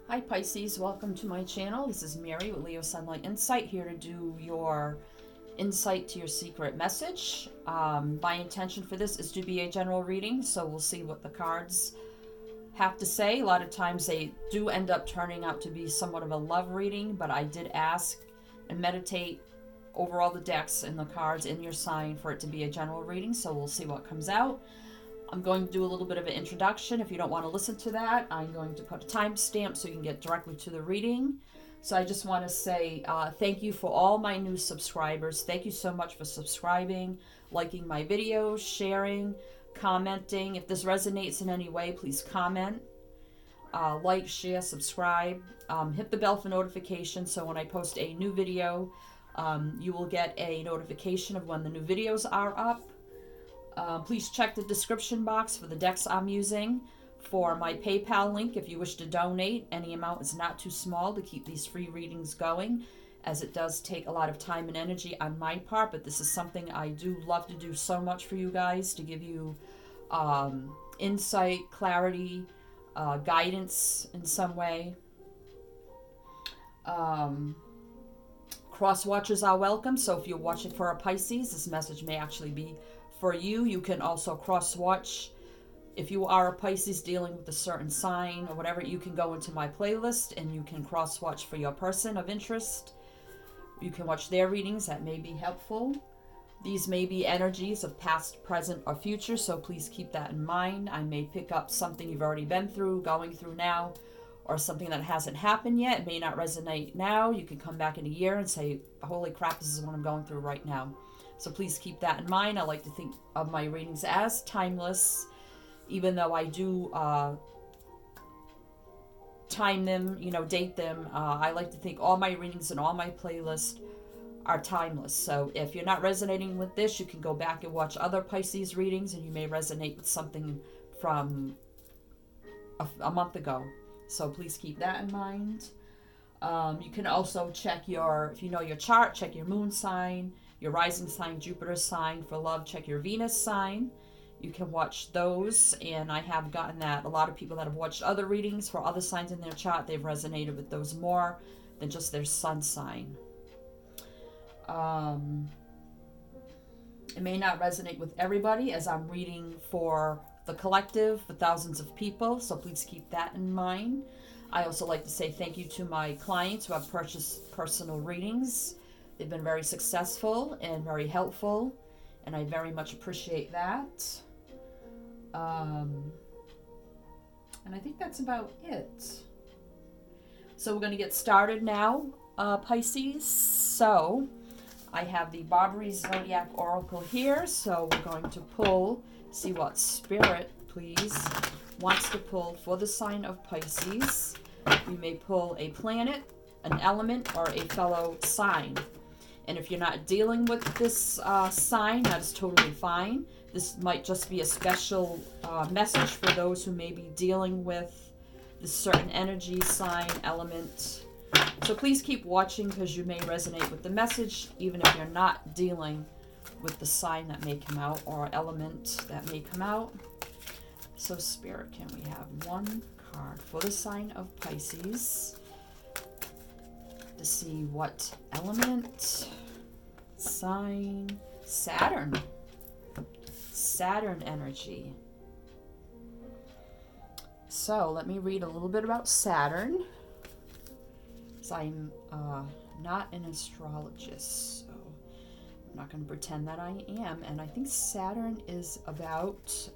Hi Pisces, welcome to my channel. This is Mary with Leo Sunlight Insight, here to do your insight to your secret message. My intention for this is to be a general reading, so we'll see what the cards have to say. A lot of times they do end up turning out to be somewhat of a love reading, but I did ask and meditate over all the decks and the cards in your sign for it to be a general reading, so we'll see what comes out. I'm going to do a little bit of an introduction. If you don't want to listen to that, I'm going to put a timestamp so you can get directly to the reading. So I just want to say thank you for all my new subscribers. Thank you so much for subscribing, liking my videos, sharing, commenting. If this resonates in any way, please comment, like, share, subscribe. Hit the bell for notifications so when I post a new video, you will get a notification of when the new videos are up. Please check the description box for the decks I'm using, for my PayPal link if you wish to donate. Any amount is not too small to keep these free readings going, as it does take a lot of time and energy on my part, but this is something I do love to do so much for you guys, to give you insight, clarity, guidance in some way. Cross watchers are welcome, so if you're watching for a Pisces, this message may actually be for you. You can also cross watch if you are a Pisces dealing with a certain sign or whatever. You can go into my playlist and you can cross watch for your person of interest. You can watch their readings. That may be helpful. These may be energies of past, present, or future, so please keep that in mind. I may pick up something you've already been through, going through now, or something that hasn't happened yet. It may not resonate now. You can come back in a year and say, holy crap, this is what I'm going through right now. So please keep that in mind. I like to think of my readings as timeless, even though I do time them, date them. I like to think all my readings and all my playlists are timeless. So if you're not resonating with this, you can go back and watch other Pisces readings and you may resonate with something from a month ago. So please keep that in mind. You can also check if you know your chart, check your moon sign, your rising sign, Jupiter sign. For love, check your Venus sign. You can watch those, and I have gotten that a lot of people that have watched other readings for other signs in their chart, they've resonated with those more than just their sun sign. It may not resonate with everybody, as I'm reading for the collective, for thousands of people, so please keep that in mind. I also like to say thank you to my clients who have purchased personal readings. They've been very successful and very helpful, and I very much appreciate that. And I think that's about it. So we're going to get started now, Pisces. So I have the Barbary Zodiac Oracle here, so we're going to pull, see what Spirit, please, wants to pull for the sign of Pisces. We may pull a planet, an element, or a fellow sign. And if you're not dealing with this sign, that is totally fine. This might just be a special message for those who may be dealing with this certain energy, sign, element. So please keep watching, because you may resonate with the message, even if you're not dealing with the sign that may come out or element that may come out. So Spirit, can we have one card for the sign of Pisces to see what element, sign, Saturn energy. So let me read a little bit about Saturn, because I'm not an astrologist, so I'm not going to pretend that I am. And I think Saturn is about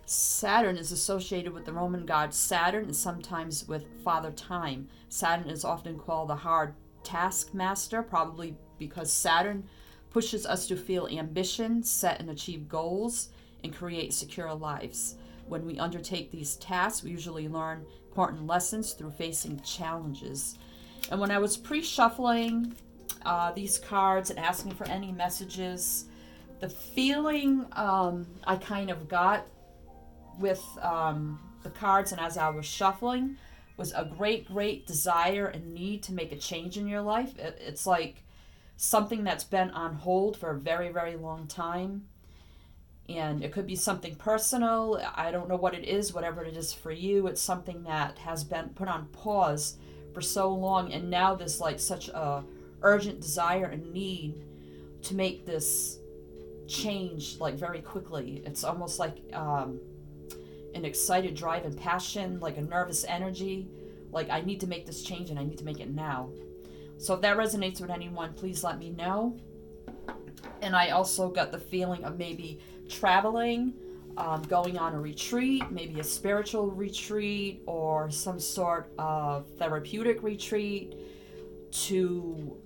Saturn is associated with the Roman god Saturn, and sometimes with Father Time. Saturn is often called the hard taskmaster, probably because Saturn pushes us to feel ambition, set and achieve goals, and create secure lives. When we undertake these tasks, we usually learn important lessons through facing challenges. And when I was pre-shuffling these cards and asking for any messages, the feeling I kind of got with the cards, and as I was shuffling, was a great desire and need to make a change in your life. It's like something that's been on hold for a very long time, And it could be something personal. I don't know what it is. Whatever it is for you, it's something that has been put on pause for so long, and now there's like such a urgent desire and need to make this change like very quickly. It's almost like an excited drive and passion, like a nervous energy. Like, I need to make this change and I need to make it now. So if that resonates with anyone, please let me know. And I also got the feeling of maybe traveling, going on a retreat, maybe a spiritual retreat or some sort of therapeutic retreat to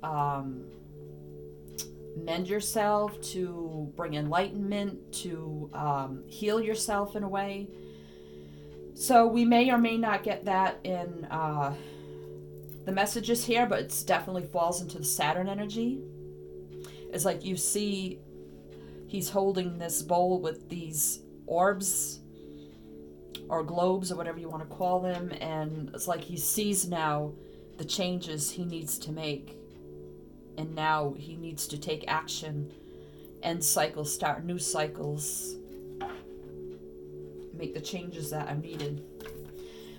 mend yourself, to bring enlightenment, to heal yourself in a way. So we may or may not get that in the messages here, but it definitely falls into the Saturn energy. It's like you see he's holding this bowl with these orbs or globes or whatever you want to call them, and it's like he sees now the changes he needs to make, and now he needs to take action, end cycles, start new cycles, make the changes that are needed.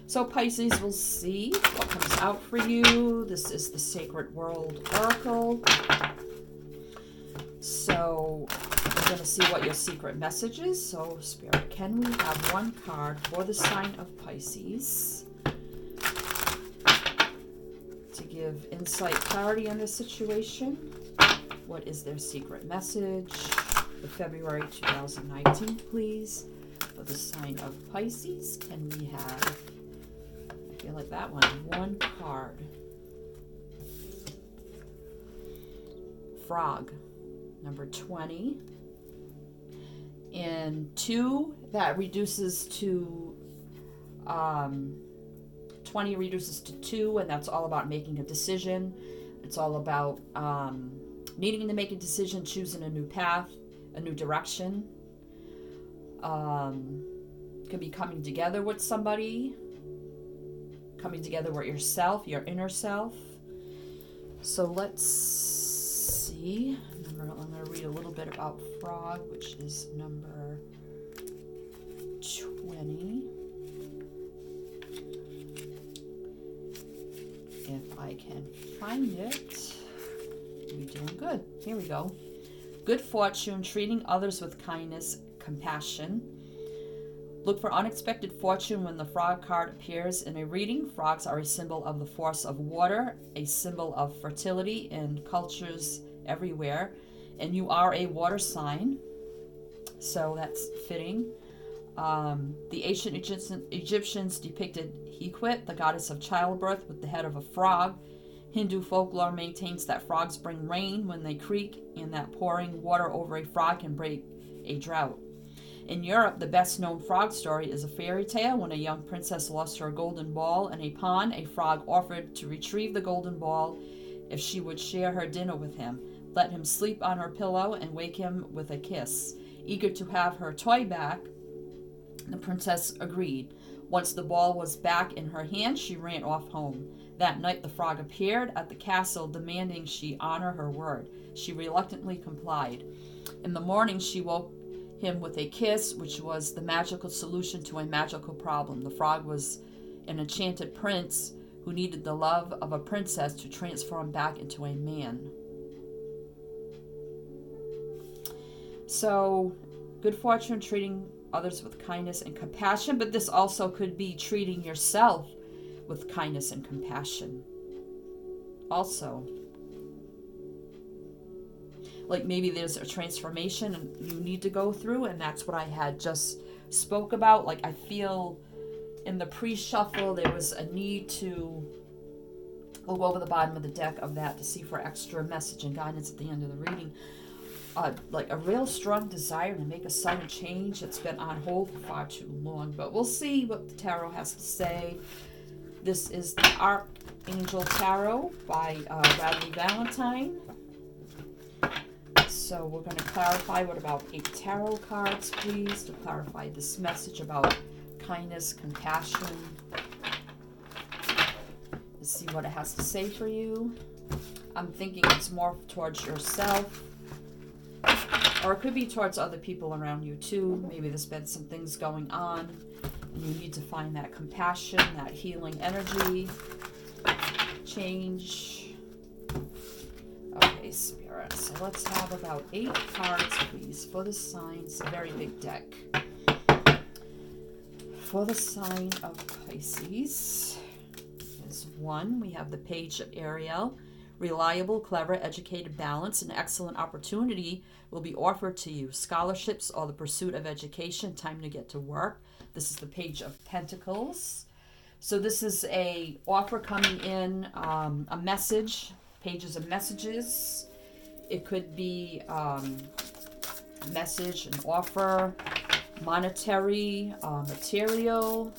So Pisces, we'll see what comes out for you. This is the Sacred World Oracle. So we're going to see what your secret message is. So Spirit, can we have one card for the sign of Pisces to give insight, clarity on this situation? What is their secret message for February 2019, please? For the sign of Pisces, can we have, I feel like that one card. Frog, number 20. And 2, that reduces to, 20 reduces to 2, and that's all about making a decision. It's all about needing to make a decision, choosing a new path, a new direction. Could be coming together with somebody, coming together with yourself, your inner self. So let's see. I'm going to read a little bit about Frog, which is number 20. If I can find it, we're doing good. Here we go. Good fortune, treating others with kindness, compassion. Look for unexpected fortune when the frog card appears in a reading. Frogs are a symbol of the force of water, a symbol of fertility in cultures everywhere, and you are a water sign, so that's fitting. The ancient Egyptians depicted Hequit, the goddess of childbirth, with the head of a frog. Hindu folklore maintains that frogs bring rain when they creak, and that pouring water over a frog can break a drought. In Europe, the best-known frog story is a fairy tale. When a young princess lost her golden ball in a pond, a frog offered to retrieve the golden ball if she would share her dinner with him, let him sleep on her pillow, and wake him with a kiss. Eager to have her toy back, the princess agreed. Once the ball was back in her hand, she ran off home. That night, the frog appeared at the castle, demanding she honor her word. She reluctantly complied. In the morning, she woke him with a kiss, which was the magical solution to a magical problem. The frog was an enchanted prince who needed the love of a princess to transform back into a man. So, good fortune, treating others with kindness and compassion, but this also could be treating yourself with kindness and compassion. Also, like maybe there's a transformation you need to go through, and that's what I had just spoke about. Like, I feel in the pre-shuffle there was a need to look over the bottom of the deck of that to see for extra message and guidance at the end of the reading. Like a real strong desire to make a sudden change that's been on hold for far too long. But we'll see what the tarot has to say. This is the Archangel Tarot by Radley Valentine. So we're going to clarify, what about 8 tarot cards, please, to clarify this message about kindness, compassion. Let's see what it has to say for you. I'm thinking it's more towards yourself. Or it could be towards other people around you too. Maybe there's been some things going on and you need to find that compassion, that healing energy, change. Okay, Spirit. So let's have about 8 cards, please, for the sign. It's a very big deck. For the sign of Pisces is 1. We have the Page of Ariel. Reliable, clever, educated, balanced, and excellent opportunity will be offered to you. Scholarships or the pursuit of education, time to get to work. This is the Page of Pentacles. So this is a offer coming in, a message, pages of messages. It could be message, an offer, monetary, material.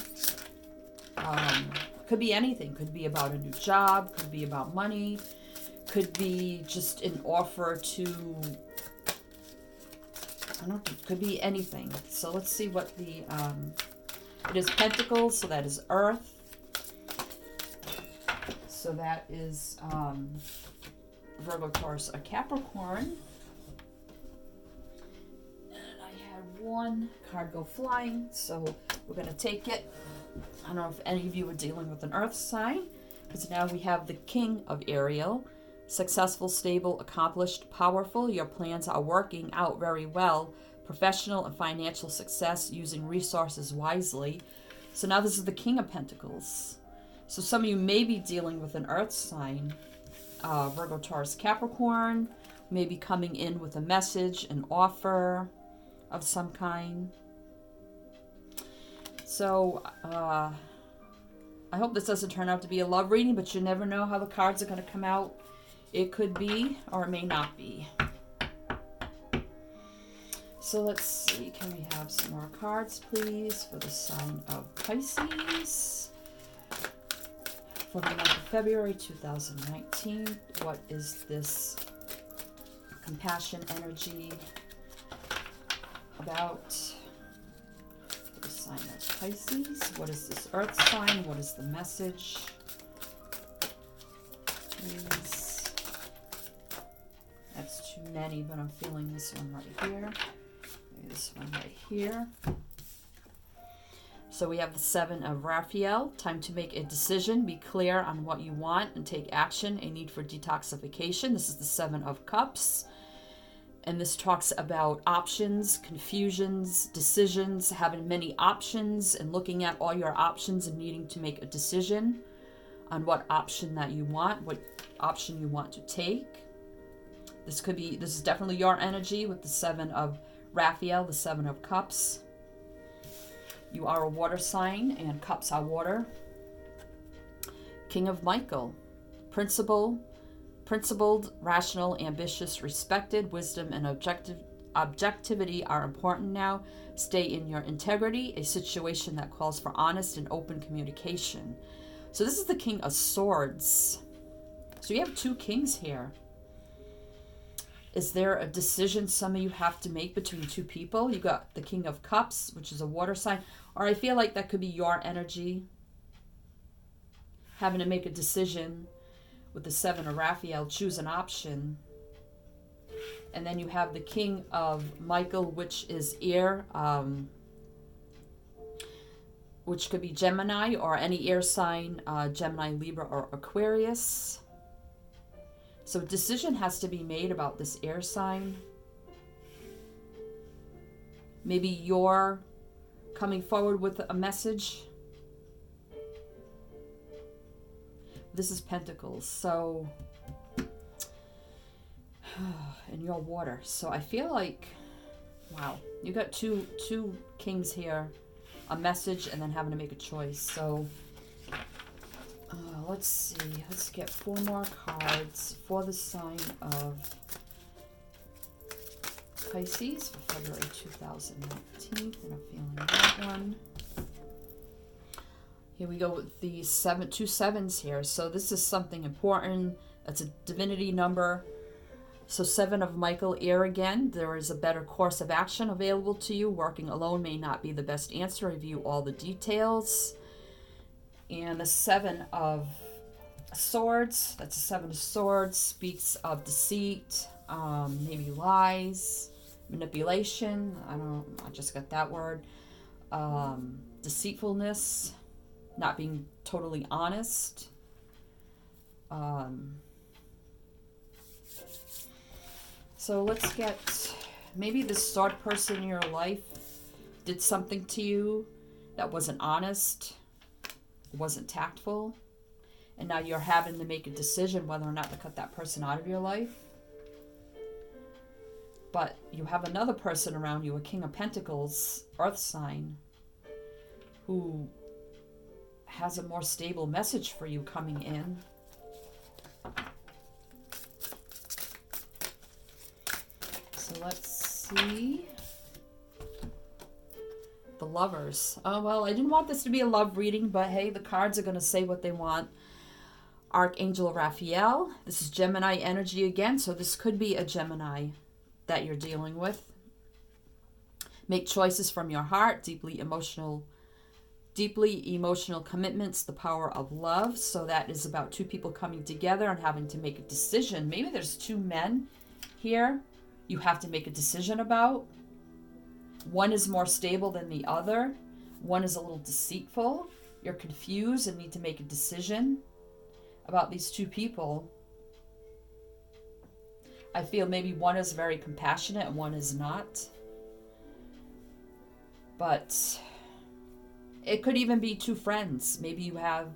Could be anything. Could be about a new job. Could be about money. Could be just an offer to, I don't know, could be anything. So let's see what the, it is Pentacles, so that is Earth. So that is Virgo, Taurus, or Capricorn. And I had 1 card go flying, so we're going to take it. I don't know if any of you are dealing with an Earth sign, because now we have the King of Ariel. Successful, stable, accomplished, powerful. Your plans are working out very well. Professional and financial success, using resources wisely. So now this is the King of Pentacles. So some of you may be dealing with an Earth sign. Virgo, Taurus, Capricorn. Maybe coming in with a message, an offer of some kind. So I hope this doesn't turn out to be a love reading, but you never know how the cards are going to come out. It could be, or it may not be. So let's see. Can we have some more cards, please, for the sign of Pisces? For the month of February 2019, what is this compassion energy about? For the sign of Pisces, what is this Earth sign? What is the message? Please. That's too many, but I'm feeling this one right here. Maybe this one right here. So we have the 7 of Raphael. Time to make a decision. Be clear on what you want and take action. A need for detoxification. This is the 7 of Cups. And this talks about options, confusions, decisions, having many options and looking at all your options and needing to make a decision on what option that you want, what option you want to take. This is definitely your energy with the 7 of Raphael, the 7 of Cups. You are a water sign, and cups are water. King of Michael. Principled, rational, ambitious, respected. Wisdom and objectivity are important now. Stay in your integrity. A situation that calls for honest and open communication. So this is the King of Swords. So you have 2 kings here. Is there a decision some of you have to make between 2 people? You got the King of Cups, which is a water sign. Or I feel like that could be your energy. Having to make a decision with the 7 of Raphael. Choose an option. And then you have the King of Michael, which is air. Which could be Gemini or any air sign. Gemini, Libra, or Aquarius. So a decision has to be made about this air sign. Maybe you're coming forward with a message. This is Pentacles. So, and your water. So I feel like, wow, you got two kings here. A message and then having to make a choice. So let's see. Let's get 4 more cards for the sign of Pisces for February 2019. And I'm feeling that one. Here we go with the 2 sevens here. So this is something important. That's a divinity number. So 7 of Michael, air again. There is a better course of action available to you. Working alone may not be the best answer. Review all the details. And the 7 of Swords, that's a 7 of Swords, speaks of deceit, maybe lies, Manipulation, I just got that word. Deceitfulness, not being totally honest. So let's get, maybe this Sword person in your life did something to you that wasn't honest, wasn't tactful, and now you're having to make a decision whether or not to cut that person out of your life. But you have another person around you, a King of Pentacles, Earth sign, who has a more stable message for you coming in. So let's see. The Lovers. Oh, well, I didn't want this to be a love reading, but hey, the cards are going to say what they want. Archangel Raphael. This is Gemini energy again, so this could be a Gemini that you're dealing with. Make choices from your heart. Deeply emotional commitments, the power of love. So that is about two people coming together and having to make a decision. Maybe there's two men here you have to make a decision about. One is more stable than the other. One is a little deceitful. You're confused and need to make a decision about these two people. I feel maybe one is very compassionate and one is not. But it could even be two friends. Maybe you have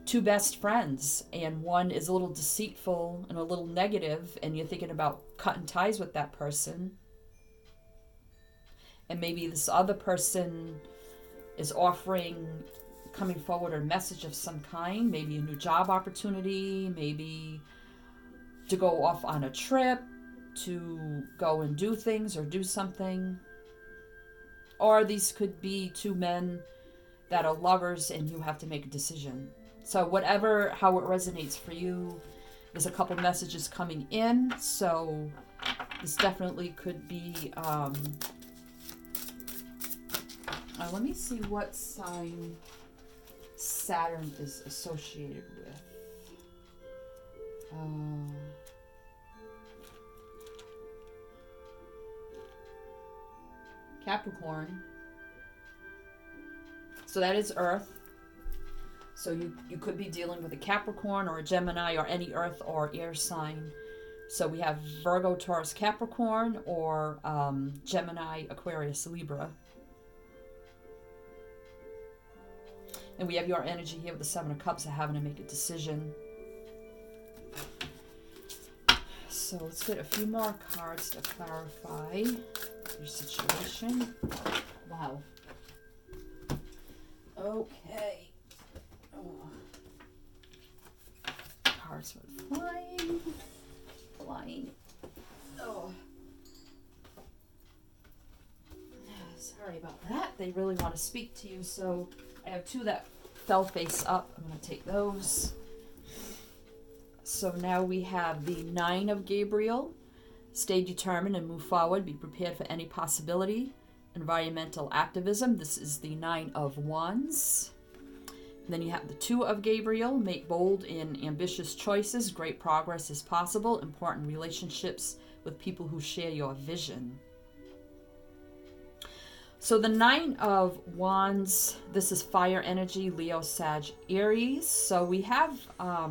two best friends and one is a little deceitful and a little negative and you're thinking about cutting ties with that person. And maybe this other person is coming forward a message of some kind, maybe a new job opportunity, maybe to go off on a trip, to go and do things or do something. Or these could be two men that are lovers and you have to make a decision. So how it resonates for you, there's a couple messages coming in. So this definitely could be, let me see what sign Saturn is associated with. Capricorn. So that is Earth. So you could be dealing with a Capricorn or a Gemini or any Earth or air sign. So we have Virgo, Taurus, Capricorn, or Gemini, Aquarius, Libra. And we have your energy here with the Seven of Cups of having to make a decision. So let's get a few more cards to clarify your situation. Wow. Okay. Oh. Cards went flying. Oh. Sorry about that. They really want to speak to you, so I have two that fell face up. I'm going to take those. So now we have the Nine of Gabriel. Stay determined and move forward. Be prepared for any possibility. Environmental activism. This is the Nine of Wands. And then you have the Two of Gabriel. Make bold and ambitious choices. Great progress is possible. Important relationships with people who share your vision. So the Nine of Wands, this is fire energy, Leo, Sag, Aries. So we have all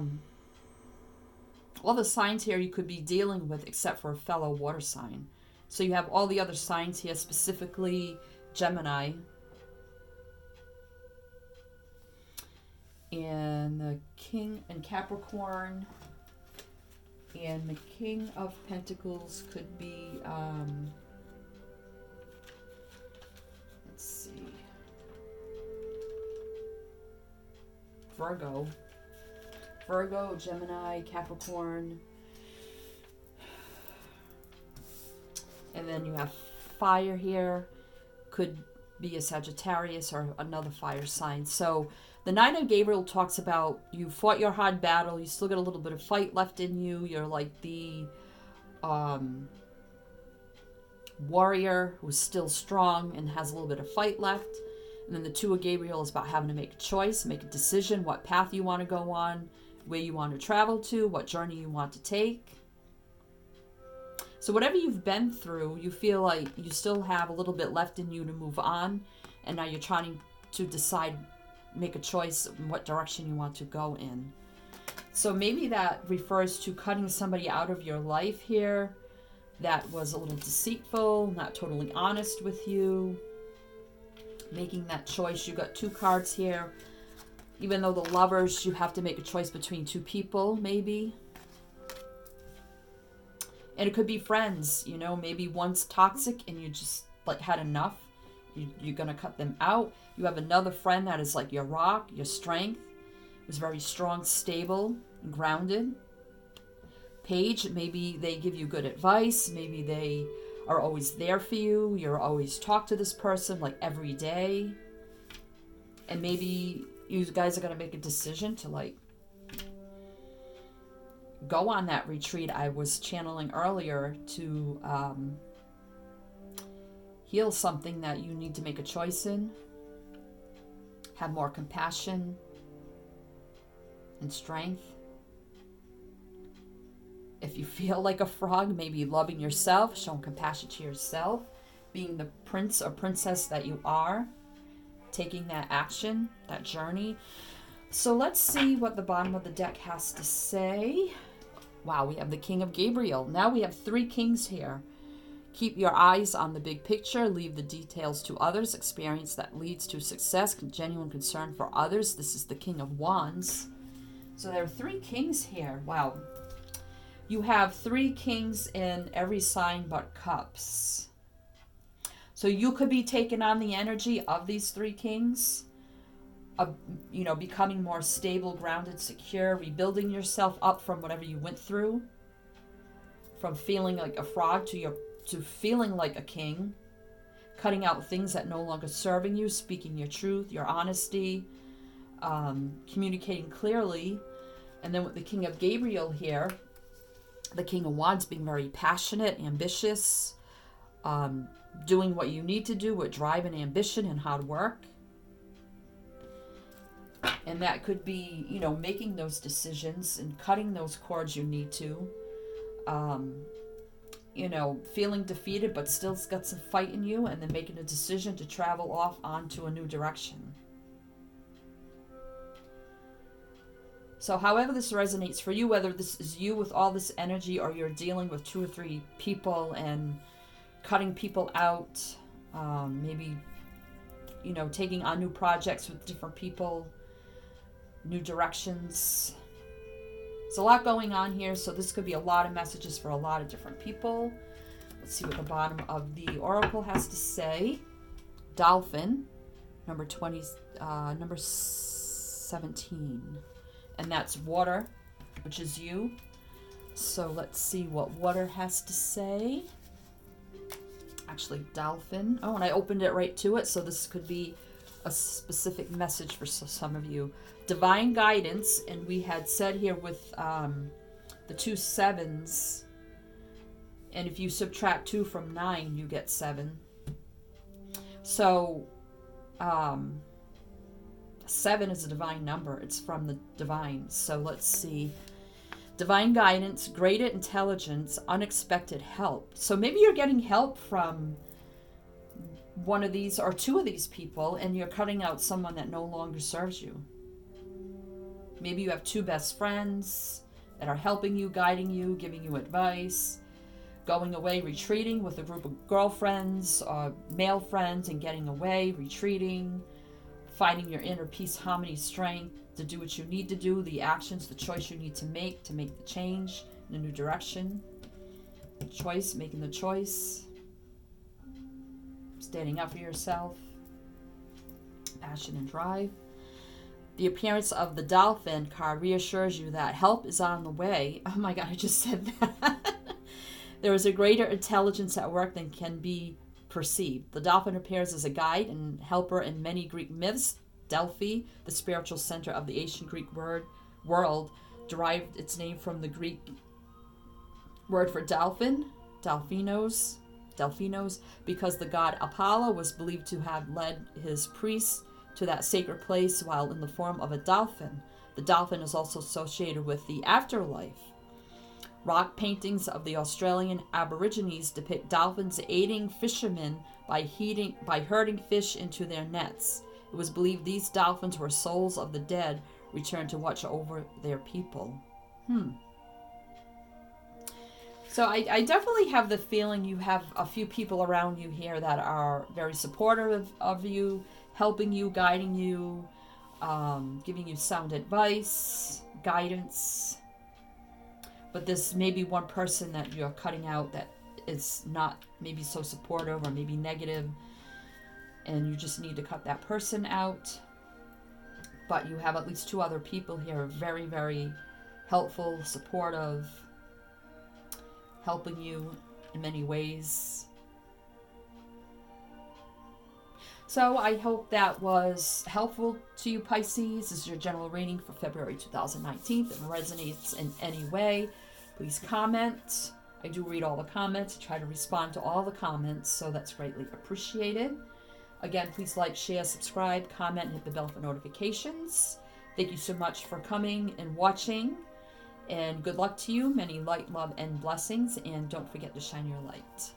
the signs here you could be dealing with except for a fellow water sign. So you have all the other signs here, specifically Gemini. And the King and Capricorn. And the King of Pentacles could be... let's see. Virgo, Gemini, Capricorn. And then you have fire here. Could be a Sagittarius or another fire sign. So the Nine of Gabriel talks about you fought your hard battle. You still got a little bit of fight left in you. You're like the warrior who's still strong and has a little bit of fight left. And then the Two of Gabriel is about having to make a choice, make a decision, what path you want to go on, where you want to travel to, what journey you want to take. So whatever you've been through, you feel like you still have a little bit left in you to move on. And now you're trying to decide, make a choice in what direction you want to go in. So maybe that refers to cutting somebody out of your life here that was a little deceitful, not totally honest with you. Making that choice. You got 2 cards here. Even though the Lovers, you have to make a choice between 2 people, maybe. And it could be friends, you know, maybe one's toxic and you just like had enough. You're going to cut them out. You have another friend that is like your rock, your strength. Is very strong, stable, and grounded. Page, maybe they give you good advice. Maybe they are always there for you. You're always talk to this person like every day. And maybe you guys are going to make a decision to like go on that retreat I was channeling earlier to heal something that you need to make a choice in. Have more compassion and strength. If you feel like a frog, maybe loving yourself, showing compassion to yourself, being the prince or princess that you are, taking that action, that journey. So let's see what the bottom of the deck has to say. Wow, we have the King of Gabriel. Now we have 3 kings here. Keep your eyes on the big picture. Leave the details to others. Experience that leads to success. Genuine concern for others. This is the King of Wands. So there are 3 kings here. Wow. You have 3 kings in every sign but cups. So you could be taking on the energy of these 3 kings. Of, you know, becoming more stable, grounded, secure. Rebuilding yourself up from whatever you went through. From feeling like a frog to feeling like a king. Cutting out things that no longer serving you. Speaking your truth, your honesty. Communicating clearly. And then with the King of Gabriel here, the King of Wands being very passionate, ambitious, doing what you need to do with drive and ambition and hard work. And that could be, you know, making those decisions and cutting those cords you need to. You know, feeling defeated but still got some fight in you, and then making a decision to travel off onto a new direction. So however this resonates for you, whether this is you with all this energy or you're dealing with 2 or 3 people and cutting people out, maybe, you know, taking on new projects with different people, new directions. There's a lot going on here, so this could be a lot of messages for a lot of different people. Let's see what the bottom of the oracle has to say. Dolphin, number 17. And that's water, which is you. So let's see what water has to say. Actually, Dolphin. Oh, and I opened it right to it, so this could be a specific message for some of you. Divine guidance, and we had said here with the 2 sevens, and if you subtract 2 from 9, you get 7. So 7 is a divine number. It's from the divine. So let's see. Divine guidance, greater intelligence, unexpected help. So maybe you're getting help from one of these or 2 of these people, and you're cutting out someone that no longer serves you. Maybe you have 2 best friends that are helping you, guiding you, giving you advice, going away, retreating with a group of girlfriends or male friends and getting away, retreating, finding your inner peace, harmony, strength to do what you need to do, the actions, the choice you need to make the change in a new direction. Choice, making the choice. Standing up for yourself. Passion and drive. The appearance of the Dolphin card reassures you that help is on the way. Oh my God, I just said that. There is a greater intelligence at work than can be perceived. The Dolphin appears as a guide and helper in many Greek myths. Delphi, the spiritual center of the ancient Greek world, derived its name from the Greek word for dolphin, Delphinos, because the god Apollo was believed to have led his priests to that sacred place while in the form of a dolphin. The dolphin is also associated with the afterlife. Rock paintings of the Australian Aborigines depict dolphins aiding fishermen by herding fish into their nets. It was believed these dolphins were souls of the dead returned to watch over their people. So I definitely have the feeling you have a few people around you here that are very supportive of you, helping you, guiding you, giving you sound advice, guidance. But there's maybe one person that you're cutting out that is not maybe so supportive or maybe negative, and you just need to cut that person out. But you have at least 2 other people here, very, very helpful, supportive, helping you in many ways. So I hope that was helpful to you, Pisces. This is your general reading for February 2019. If it resonates in any way, please comment. I do read all the comments. I try to respond to all the comments, so that's greatly appreciated. Again, please like, share, subscribe, comment, and hit the bell for notifications. Thank you so much for coming and watching. And good luck to you. Many light, love, and blessings. And don't forget to shine your light.